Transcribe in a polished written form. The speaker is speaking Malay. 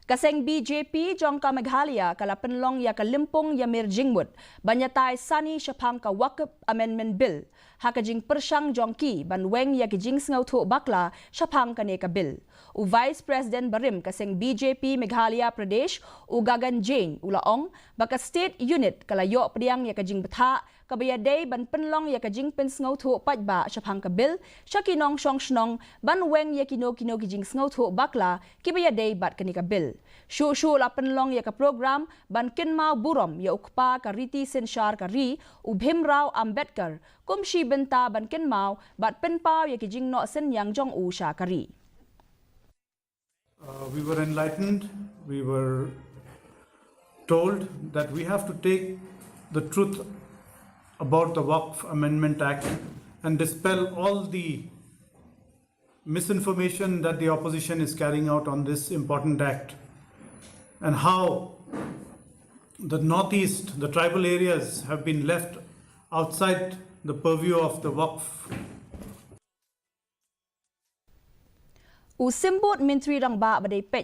Kaseng BJP jong ka Meghalaya kala Pynlong ya ka Lympung Iamir Jingmut banyatai sani syapang ka Waqf Amendment Bill hakajing persyang jongki banweng ya kijing sngau thu bakla syapang kane ka bill. U Vice President Barim kaseng BJP Meghalaya Pradesh u Gagan Jane ulaong baka State Unit kala yo priang ya kajing betha ka Iadei ban Pynlong ya kajing pen sngau thu pajba syapang ka bill syakinong syong shnong banweng ya kino kijing sngau thu bakla ki Iadei bat kane ka bill. Shu la Pynlong ya ka program ban kinmau burom ya ukpa ka riti sensyar ka ri u Bhimrao Ambedkar kumshi benta ban kinmau bat penpau ya kijing no sen yang jong u sha ka ri. We were enlightened, we were told that we have to take the truth about the Waqf Amendment Act and dispel all the misinformation that the opposition is carrying out on this important act, and how the northeast, the tribal areas have been left outside the purview of the Waqf. U simbut Menteri Rang Ba badai pet